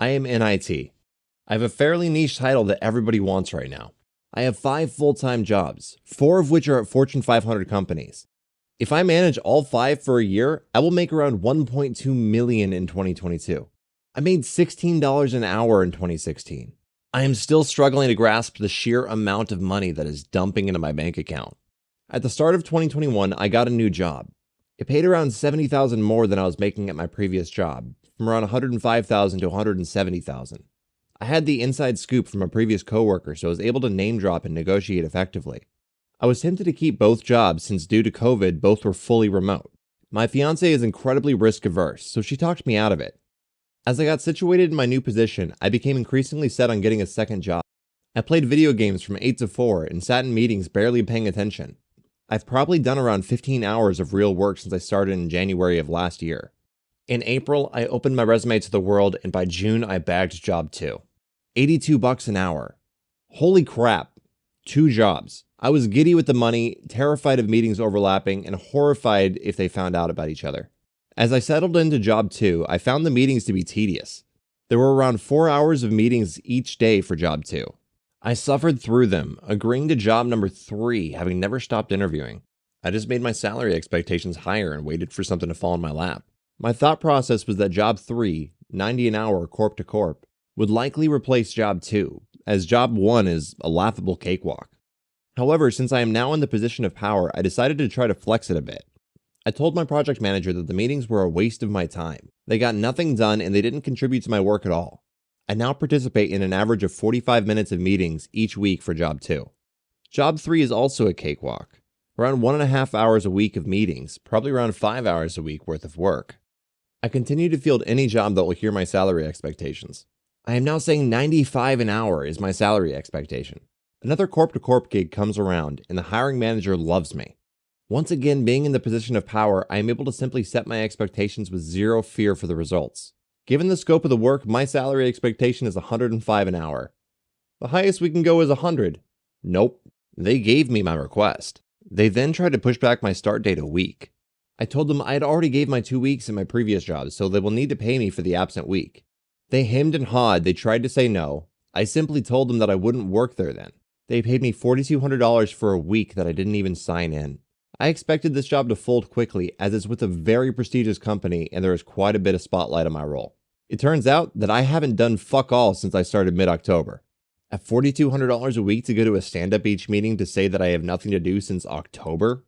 I am in IT. I have a fairly niche title that everybody wants right now. I have 5 full-time jobs, 4 of which are at Fortune 500 companies. If I manage all 5 for a year, I will make around $1.2 million in 2022. I made $16 an hour in 2016. I am still struggling to grasp the sheer amount of money that is dumping into my bank account. At the start of 2021, I got a new job. It paid around $70,000 more than I was making at my previous job, from around $105,000 to $170,000. I had the inside scoop from a previous coworker, so I was able to name drop and negotiate effectively. I was tempted to keep both jobs since due to COVID, both were fully remote. My fiance is incredibly risk averse, so she talked me out of it. As I got situated in my new position, I became increasingly set on getting a second job. I played video games from 8 to 4 and sat in meetings barely paying attention. I've probably done around 15 hours of real work since I started in January of last year. In April, I opened my resume to the world, and by June, I bagged job 2. $82 an hour. Holy crap. 2 jobs. I was giddy with the money, terrified of meetings overlapping, and horrified if they found out about each other. As I settled into job 2, I found the meetings to be tedious. There were around 4 hours of meetings each day for job 2. I suffered through them, agreeing to job number 3, having never stopped interviewing. I just made my salary expectations higher and waited for something to fall in my lap. My thought process was that job 3, $90 an hour corp to corp, would likely replace job 2, as job 1 is a laughable cakewalk. However, since I am now in the position of power, I decided to try to flex it a bit. I told my project manager that the meetings were a waste of my time. They got nothing done and they didn't contribute to my work at all. I now participate in an average of 45 minutes of meetings each week for job 2. Job 3 is also a cakewalk. Around 1.5 hours a week of meetings, probably around 5 hours a week worth of work. I continue to field any job that will hear my salary expectations. I am now saying $95 an hour is my salary expectation. Another corp-to-corp gig comes around, and the hiring manager loves me. Once again, being in the position of power, I am able to simply set my expectations with zero fear for the results. Given the scope of the work, my salary expectation is $105 an hour. The highest we can go is $100. Nope. They gave me my request. They then tried to push back my start date a week. I told them I had already gave my 2 weeks in my previous job, so they will need to pay me for the absent week. They hemmed and hawed. They tried to say no. I simply told them that I wouldn't work there then. They paid me $4,200 for a week that I didn't even sign in. I expected this job to fold quickly, as it's with a very prestigious company and there is quite a bit of spotlight on my role. It turns out that I haven't done fuck all since I started mid-October. At $4,200 a week to go to a stand-up each meeting to say that I have nothing to do since October?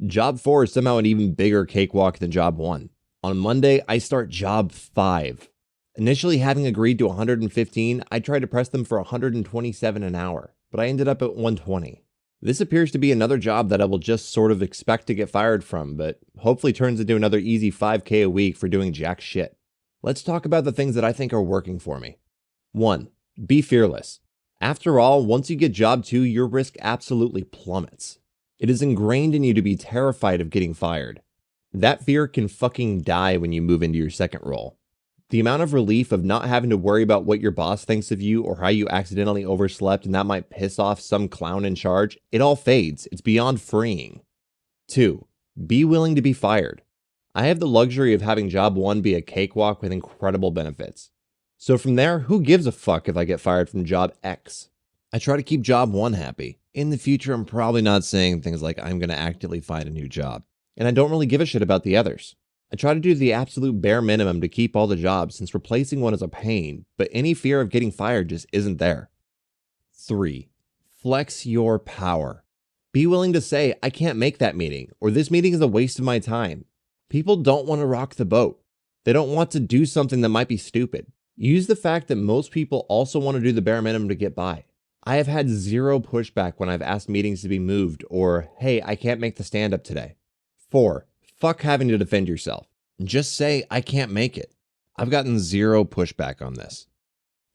Job 4 is somehow an even bigger cakewalk than job 1. On Monday, I start job 5. Initially having agreed to $115, I tried to press them for $127 an hour, but I ended up at $120. This appears to be another job that I will just sort of expect to get fired from, but hopefully turns into another easy $5K a week for doing jack shit. Let's talk about the things that I think are working for me. 1. Be fearless. After all, once you get job 2, your risk absolutely plummets. It is ingrained in you to be terrified of getting fired. That fear can fucking die when you move into your second role. The amount of relief of not having to worry about what your boss thinks of you or how you accidentally overslept and that might piss off some clown in charge, it all fades. It's beyond freeing. 2. Be willing to be fired. I have the luxury of having job 1 be a cakewalk with incredible benefits. So from there, who gives a fuck if I get fired from job X? I try to keep job 1 happy. In the future, I'm probably not saying things like I'm going to actively find a new job. And I don't really give a shit about the others. I try to do the absolute bare minimum to keep all the jobs since replacing one is a pain, but any fear of getting fired just isn't there. 3. Flex your power. Be willing to say, I can't make that meeting, or this meeting is a waste of my time. People don't want to rock the boat. They don't want to do something that might be stupid. Use the fact that most people also want to do the bare minimum to get by. I have had zero pushback when I've asked meetings to be moved or, hey, I can't make the stand-up today. 4. Fuck having to defend yourself. Just say, I can't make it. I've gotten zero pushback on this.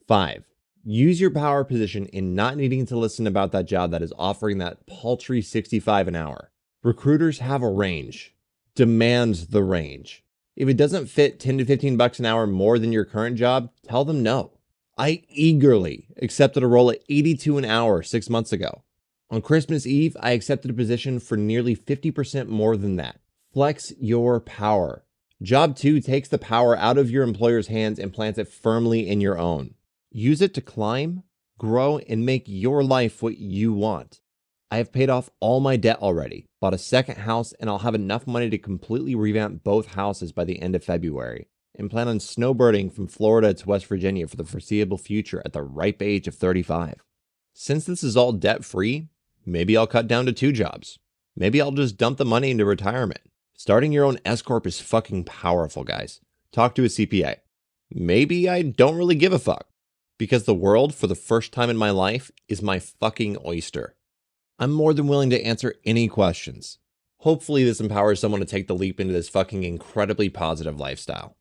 5. Use your power position in not needing to listen about that job that is offering that paltry $65 an hour. Recruiters have a range. Demand the range. If it doesn't fit $10 to $15 an hour more than your current job, tell them no. I eagerly accepted a role at $82 an hour 6 months ago. On Christmas Eve, I accepted a position for nearly 50% more than that. Flex your power. Job 2 takes the power out of your employer's hands and plants it firmly in your own. Use it to climb, grow, and make your life what you want. I have paid off all my debt already, bought a second house, and I'll have enough money to completely revamp both houses by the end of February, and plan on snowbirding from Florida to West Virginia for the foreseeable future at the ripe age of 35. Since this is all debt-free, maybe I'll cut down to 2 jobs. Maybe I'll just dump the money into retirement. Starting your own S-Corp is fucking powerful, guys. Talk to a CPA. Maybe I don't really give a fuck, because the world, for the first time in my life, is my fucking oyster. I'm more than willing to answer any questions. Hopefully this empowers someone to take the leap into this fucking incredibly positive lifestyle.